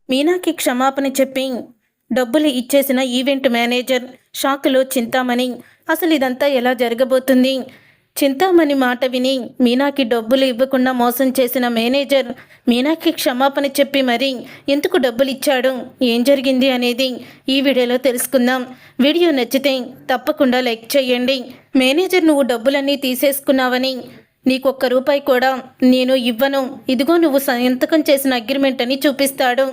మీనాకి క్షమాపణ చెప్పి డబ్బులు ఇచ్చేసిన ఈవెంట్ మేనేజర్ షాకులో చింతామణి. అసలు ఇదంతా ఎలా జరగబోతుంది? చింతామణి మాట విని మీనాకి డబ్బులు ఇవ్వకుండా మోసం చేసిన మేనేజర్ మీనాకి క్షమాపణ చెప్పి మరి ఎందుకు డబ్బులు ఇచ్చాడు, ఏం జరిగింది అనేది ఈ వీడియోలో తెలుసుకుందాం. వీడియో నచ్చితే తప్పకుండా లైక్ చేయండి. మేనేజర్ నువ్వు డబ్బులన్నీ తీసేసుకున్నావని, నీకొక్క రూపాయి కూడా నేను ఇవ్వను, ఇదిగో నువ్వు సంతకం చేసిన అగ్రిమెంట్ అని చూపిస్తాడు.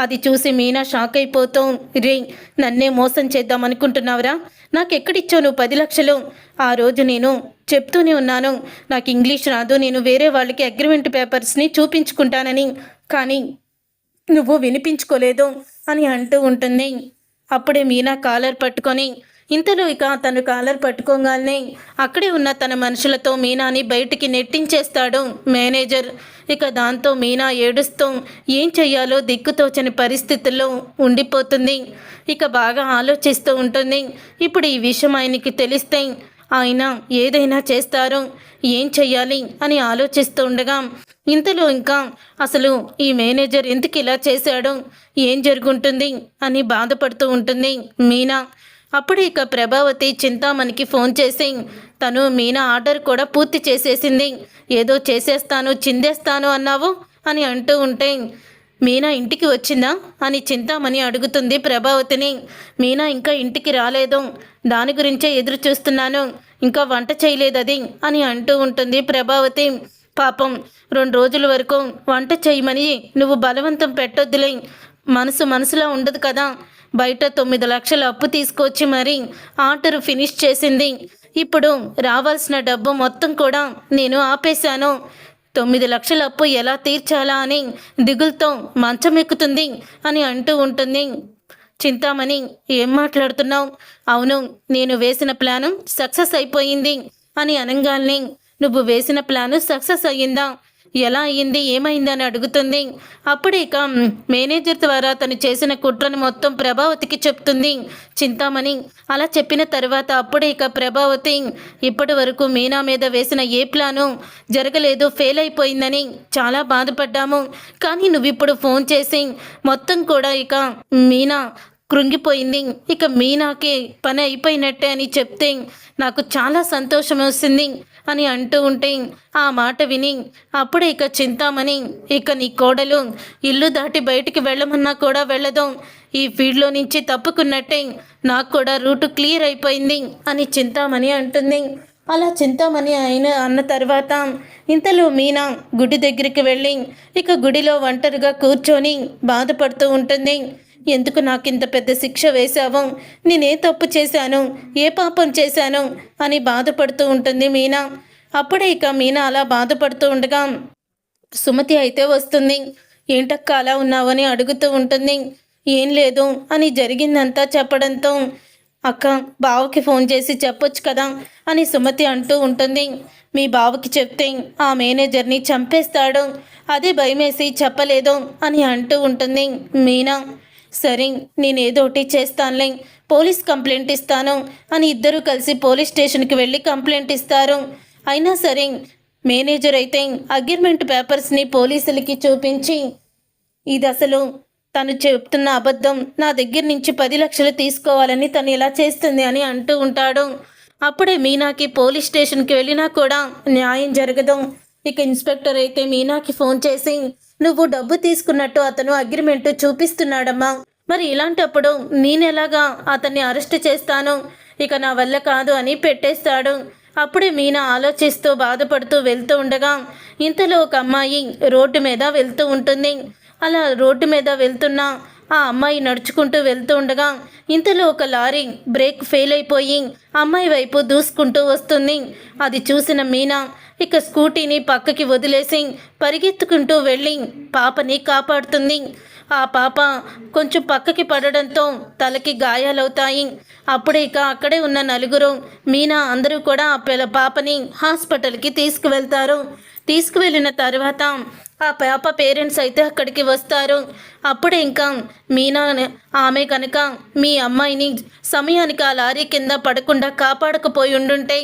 అది చూసి మీనా షాక్ అయిపోతాం. రే, నన్నే మోసం చేద్దాం అనుకుంటున్నావురా? నాకెక్కడిచ్చావు నువ్వు 10 లక్షలు? ఆ రోజు నేను చెప్తూనే ఉన్నాను, నాకు ఇంగ్లీష్ రాదు, నేను వేరే వాళ్ళకి అగ్రిమెంట్ పేపర్స్ని చూపించుకుంటానని, కానీ నువ్వు వినిపించుకోలేదు అని అంటూ ఉంటుంది. అప్పుడే మీనా కాలర్ పట్టుకొని, ఇంతలో ఇక తను కాలర్ పట్టుకోగానే అక్కడే ఉన్న తన మనుషులతో మీనాని బయటికి నెట్టించేస్తాడు మేనేజర్. ఇక దాంతో మీనా ఏడుస్తూ ఏం చెయ్యాలో దిక్కుతోచని పరిస్థితుల్లో ఉండిపోతుంది. ఇక బాగా ఆలోచిస్తూ ఉంటుంది. ఇప్పుడు ఈ విషయం ఆయనకి తెలిస్తే ఆయన ఏదైనా చేస్తారు, ఏం చెయ్యాలి అని ఆలోచిస్తూ ఉండగా ఇంతలో ఇంకా అసలు ఈ మేనేజర్ ఎందుకు ఇలా చేశాడు, ఏం జరుగుంటుంది అని బాధపడుతూ ఉంటుంది మీనా. అప్పుడు ఇక ప్రభావతి చింతామణికి ఫోన్ చేసి తను మీనా ఆర్డర్ కూడా పూర్తి చేసేసింది, ఏదో చేసేస్తాను చిందేస్తాను అన్నావు అని అంటూ ఉంటే, మీనా ఇంటికి వచ్చిందా అని చింతామణి అడుగుతుంది ప్రభావతిని. మీనా ఇంకా ఇంటికి రాలేదు, దాని గురించే ఎదురు చూస్తున్నాను, ఇంకా వంట చేయలేదు అది అని అంటూ ఉంటుంది ప్రభావతి. పాపం 2 రోజుల వరకు వంట చేయమని నువ్వు బలవంతం పెట్టొద్దులే, మనసులో ఉండదు కదా. బయట 9 లక్షల అప్పు తీసుకొచ్చి మరి ఆర్డర్ ఫినిష్ చేసింది. ఇప్పుడు రావాల్సిన డబ్బు మొత్తం కూడా నేను ఆపేశాను. 9 లక్షల అప్పు ఎలా తీర్చాలా అని దిగులుతో మంచం ఎక్కుతుంది అని అంటూ ఉంటుంది. చింతామణి, ఏం మాట్లాడుతున్నావు? అవును, నేను వేసిన ప్లాను సక్సెస్ అయిపోయింది అని అనగానే, నువ్వు వేసిన ప్లాను సక్సెస్ అయ్యిందా? ఎలా అయ్యింది, ఏమైందని అడుగుతుంది. అప్పుడే ఇక మేనేజర్ ద్వారా తను చేసిన కుట్రను మొత్తం ప్రభావతికి చెప్తుంది చింతామణి. అలా చెప్పిన తర్వాత అప్పుడే ఇక ప్రభావతి, ఇప్పటి వరకు మీనా మీద వేసిన ఏ ప్లాను జరగలేదు, ఫెయిల్ అయిపోయిందని చాలా బాధపడ్డాము, కానీ నువ్వు ఇప్పుడు ఫోన్ చేసి మొత్తం కూడా ఇక మీనా కృంగిపోయింది, ఇక మీనాకి పని అయిపోయినట్టే అని చెప్తే నాకు చాలా సంతోషం వస్తుంది అని అంటూ ఉంటే ఆ మాట విని అప్పుడే ఇక చింతామణి, ఇక నీ కోడలు ఇల్లు దాటి బయటికి వెళ్ళమన్నా కూడా వెళ్ళదు, ఈ ఫీల్డ్లో నుంచి తప్పుకున్నట్టే నాకు కూడా రూటు క్లియర్ అయిపోయింది అని చింతామణి అంటుంది. అలా చింతామణి అన్న తర్వాత ఇంతలో మీనా గుడి దగ్గరికి వెళ్ళి ఇక గుడిలో ఒంటరిగా కూర్చొని బాధపడుతూ ఉంటుంది. ఎందుకు నాకు ఇంత పెద్ద శిక్ష వేశావు, నేనే తప్పు చేశాను, ఏ పాపం చేశాను అని బాధపడుతూ ఉంటుంది మీనా. అప్పుడే ఇక మీనా అలా బాధపడుతూ ఉండగా సుమతి అయితే వస్తుంది. ఏంటక్క అలా ఉన్నావని అడుగుతూ ఉంటుంది. ఏం లేదు అని జరిగిందంతా చెప్పడంతో, అక్క బావకి ఫోన్ చేసి చెప్పొచ్చు కదా అని సుమతి అంటూ ఉంటుంది. మీ బావకి చెప్తే ఆ మేనేజర్ని చంపేస్తాడు, అదే భయమేసి చెప్పలేదు అని అంటూ ఉంటుంది మీనా. సరే, నేనేదోటి చేస్తానులే, పోలీస్ కంప్లైంట్ ఇస్తాను అని ఇద్దరూ కలిసి పోలీస్ స్టేషన్కి వెళ్ళి కంప్లైంట్ ఇస్తారు. అయినా సరే మేనేజర్ అయితే అగ్రిమెంట్ పేపర్స్ని పోలీసులకి చూపించి, ఇది అసలు తను చెప్తున్న అబద్ధం, నా దగ్గర నుంచి 10 లక్షలు తీసుకోవాలని తను ఇలా చేస్తుంది అని అంటూ ఉంటాడు. అప్పుడే మీనాకి పోలీస్ స్టేషన్కి వెళ్ళినా కూడా న్యాయం జరగదు. ఇక ఇన్స్పెక్టర్ అయితే మీనాకి ఫోన్ చేసి, నువ్వు డబ్బు తీసుకున్నట్టు అతను అగ్రిమెంట్ చూపిస్తున్నాడమ్మా, మరి ఇలాంటప్పుడు నేనెలాగా అతన్ని అరెస్ట్ చేస్తాను, ఇక నా వల్ల కాదు అని పెట్టేస్తాడు. అప్పుడే మీనా ఆలోచిస్తూ బాధపడుతూ వెళ్తూ ఉండగా ఇంతలో ఒక అమ్మాయి రోడ్డు మీద వెళ్తూ ఉంటుంది. అలా రోడ్డు మీద వెళ్తున్న ఆ అమ్మాయి నడుచుకుంటూ వెళ్తూ ఉండగా ఇంతలో ఒక లారీ బ్రేక్ ఫెయిల్ అయిపోయి అమ్మాయి వైపు దూసుకుంటూ వస్తుంది. అది చూసిన మీనా ఇక స్కూటీని పక్కకి వదిలేసి పరిగెత్తుకుంటూ వెళ్ళి పాపని కాపాడుతుంది. ఆ పాప కొంచెం పక్కకి పడడంతో తలకి గాయాలవుతాయి. అప్పుడే ఇక అక్కడే ఉన్న నలుగురు మీనా అందరూ కూడా ఆ పాపని హాస్పిటల్కి తీసుకువెళ్తారు. తీసుకువెళ్ళిన తర్వాత ఆ పాప పేరెంట్స్ అయితే అక్కడికి వస్తారు. అప్పుడే ఇంకా మీనా ఆమె కనుక మీ అమ్మాయిని సమయానికి ఆ లారీ కింద పడకుండా కాపాడకపోయి ఉండుంటే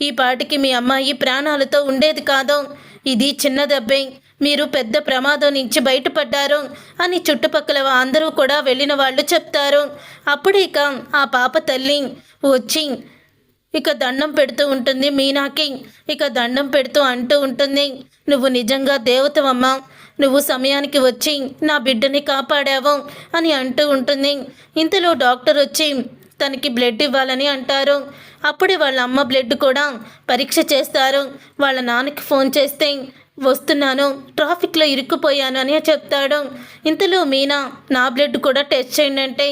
ఈ పాటికి మీ అమ్మాయి ప్రాణాలతో ఉండేది కాదు. ఇది చిన్న దెబ్బే, మీరు పెద్ద ప్రమాదం నుంచి బయటపడ్డారు అని చుట్టుపక్కల అందరూ కూడా వెళ్ళిన వాళ్ళు చెప్తారు. అప్పుడు ఇక ఆ పాప తల్లి వచ్చి ఇక దండం పెడుతూ ఉంటుంది మీనాకి. ఇక దండం పెడుతూ అంటూ ఉంటుంది, నువ్వు నిజంగా దేవతవమ్మా, నువ్వు సమయానికి వచ్చి నా బిడ్డని కాపాడావు అని అంటూ ఉంటుంది. ఇంతలో డాక్టర్ వచ్చి తనకి బ్లడ్ ఇవ్వాలని అంటారు. అప్పుడే వాళ్ళ అమ్మ బ్లడ్ కూడా పరీక్ష చేస్తారు. వాళ్ళ నాన్నకి ఫోన్ చేస్తే వస్తున్నాను, ట్రాఫిక్లో ఇరుక్కుపోయాను అని చెప్తాడు. ఇంతలో మీనా నా బ్లడ్ కూడా టెస్ట్ చేయండి అంటే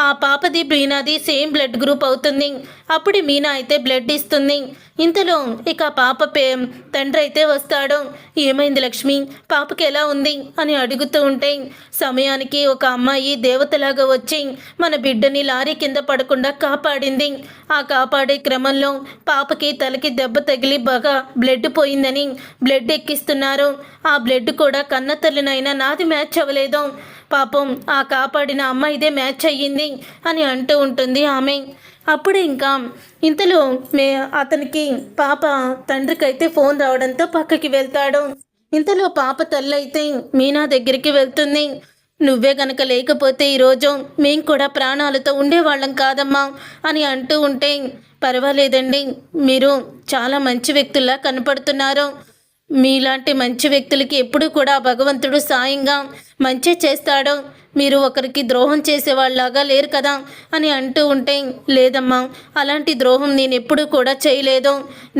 ఆ పాపది మీనాది సేమ్ బ్లడ్ గ్రూప్ అవుతుంది. అప్పుడు మీనా అయితే బ్లడ్ ఇస్తుంది. ఇంతలో ఇక పాప తండ్రి అయితే వస్తాడు. ఏమైంది లక్ష్మి, పాపకి ఎలా ఉంది అని అడుగుతూ ఉంటే సమయానికి ఒక అమ్మాయి దేవతలాగా వచ్చి మన బిడ్డని లారీ కింద పడకుండా కాపాడింది. ఆ కాపాడే క్రమంలో పాపకి తలకి దెబ్బ తగిలి బాగా బ్లడ్ పోయిందని బ్లడ్ ఎక్కిస్తున్నారు. ఆ బ్లడ్ కూడా కన్న తల్లినైనా నాది మ్యాచ్ అవ్వలేదు, పాపం ఆ కాపాడిన అమ్మాయిదే మ్యాచ్ అయ్యింది అని అంటూ ఉంటుంది ఆమె. అప్పుడు ఇంకా ఇంతలో అతనికి పాప తండ్రికి అయితే ఫోన్ రావడంతో పక్కకి వెళ్తాడు. ఇంతలో పాప తల్లి అయితే మీనా దగ్గరికి వెళ్తుంది. నువ్వే గనక లేకపోతే ఈరోజు మేము కూడా ప్రాణాలతో ఉండేవాళ్ళం కాదమ్మా అని అంటూ ఉంటే, పర్వాలేదండి, మీరు చాలా మంచి వ్యక్తుల్లా కనపడుతున్నారు, మీలాంటి మంచి వ్యక్తులకి ఎప్పుడూ కూడా భగవంతుడు సాయంగా మంచి చేస్తాడు, మీరు ఒకరికి ద్రోహం చేసేవాళ్ళలాగా లేరు కదా అని అంటూ ఉంటే, లేదమ్మా, అలాంటి ద్రోహం నేను ఎప్పుడూ కూడా చేయలేదు,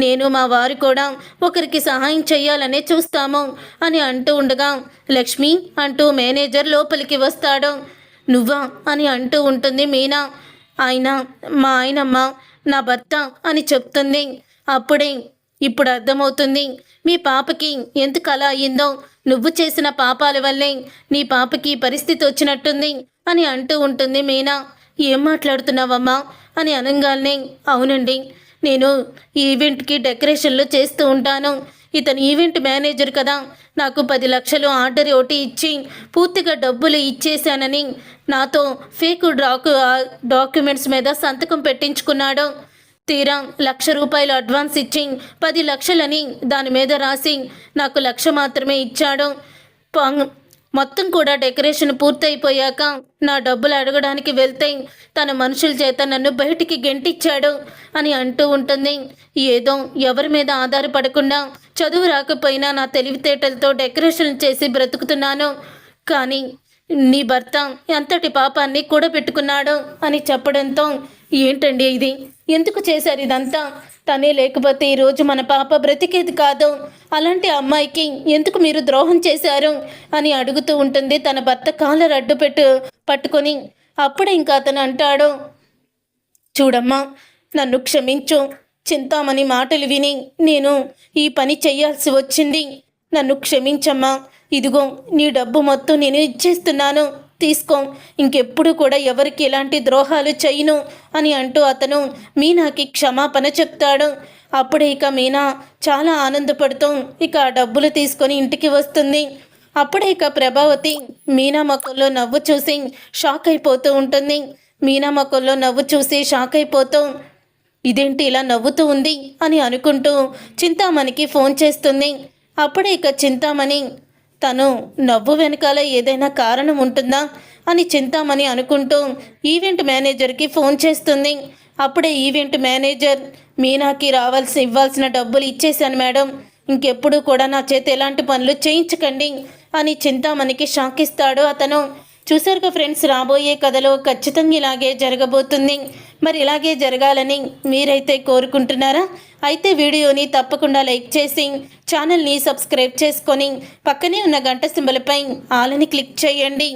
నేను మా వారు కూడా ఒకరికి సహాయం చేయాలనే చూస్తాము అని అంటూ ఉండగా లక్ష్మి అంటూ మేనేజర్ లోపలికి వస్తాడు. నువ్వా అని అంటూ ఉంటుంది మీనా. మా ఆయనమ్మ నా భర్త అని చెప్తుంది. అప్పుడే ఇప్పుడు అర్థమవుతుంది మీ పాపకి ఎందుకు అలా అయ్యిందో, నువ్వు చేసిన పాపాల వల్లే నీ పాపకి పరిస్థితి వచ్చినట్టుంది అని అంటూ ఉంటుంది మీనా. ఏం మాట్లాడుతున్నావమ్మా అని అనగానే, అవునండి, నేను ఈవెంట్కి డెకరేషన్లు చేస్తూ ఉంటాను, ఇతను ఈవెంట్ మేనేజర్ కదా, నాకు 10 లక్షలు ఆర్డర్ ఒకటి ఇచ్చి పూర్తిగా డబ్బులు ఇచ్చేశానని నాతో ఫేక్ డాక్యుమెంట్స్ మీద సంతకం పెట్టించుకున్నాడు. తీరా ₹1,00,000 అడ్వాన్స్ ఇచ్చి 10 లక్షలని దాని మీద రాసి నాకు 1,00,000 మాత్రమే ఇచ్చాడు. మొత్తం కూడా డెకరేషన్ పూర్తయిపోయాక నా డబ్బులు అడగడానికి వెళ్తే తన మనుషుల చేత నన్ను బయటికి గెంటిచ్చాడు అని అంటూ ఉంటుంది. ఏదో ఎవరి మీద ఆధారపడకుండా చదువు రాకపోయినా నా తెలివితేటలతో డెకరేషన్ చేసి బ్రతుకుతున్నాను, కానీ నీ భర్త ఎంతటి పాపాన్ని కూడబెట్టుకున్నాడు అని చెప్పడంతో, ఏంటండి ఇది, ఎందుకు చేశారు ఇదంతా, తనే లేకపోతే ఈరోజు మన పాప బ్రతికేది కాదు, అలాంటి అమ్మాయికి ఎందుకు మీరు ద్రోహం చేశారు అని అడుగుతూ ఉంటుంది తన భర్త కాలర్ అడ్డు పట్టుకొని. అప్పుడే ఇంకా అతను అంటాడు, చూడమ్మా, నన్ను క్షమించు, చింతామణి మాటలు విని నేను ఈ పని చేయాల్సి వచ్చింది, నన్ను క్షమించమ్మా, ఇదిగో నీ డబ్బు మొత్తం నేను ఇచ్చేస్తున్నాను, తీసుకో, ఇంకెప్పుడు కూడా ఎవరికి ఎలాంటి ద్రోహాలు చేయను అని అంటూ అతను మీనాకి క్షమాపణ చెప్తాడు. అప్పుడే ఇక మీనా చాలా ఆనందపడుతూ ఇక ఆ డబ్బులు తీసుకొని ఇంటికి వస్తుంది. అప్పుడే ఇక ప్రభావతి మీనా మొక్కల్లో నవ్వు చూసి షాక్ అయిపోతూ ఉంటుంది. మీనా మొక్కల్లో నవ్వు చూసి షాక్ అయిపోతూ, ఇదేంటి ఇలా నవ్వుతూ ఉంది అని అనుకుంటూ చింతామణికి ఫోన్ చేస్తుంది. అప్పుడే ఇక చింతామణి తను నవ్వు వెనకాల ఏదైనా కారణం ఉంటుందా అని చింతామణి అనుకుంటూ ఈవెంట్ మేనేజర్కి ఫోన్ చేస్తుంది. అప్పుడే ఈవెంట్ మేనేజర్, మీనాకి ఇవ్వాల్సిన డబ్బులు ఇచ్చేశాను మేడం, ఇంకెప్పుడు కూడా నా చేత ఎలాంటి పనులు చేయించకండి అని చింతామణికి షాక్ ఇస్తాడు అతను. చూసారుగా ఫ్రెండ్స్, రాబోయే కథలో ఖచ్చితంగా ఇలాగే జరగబోతుంది. మరి ఇలాగే జరగాలని మీరైతే కోరుకుంటున్నారా? అయితే వీడియోని తప్పకుండా లైక్ చేసి ఛానల్ని సబ్స్క్రైబ్ చేసుకొని పక్కనే ఉన్న గంట సింబల్పై ఆల్ అని క్లిక్ చేయండి.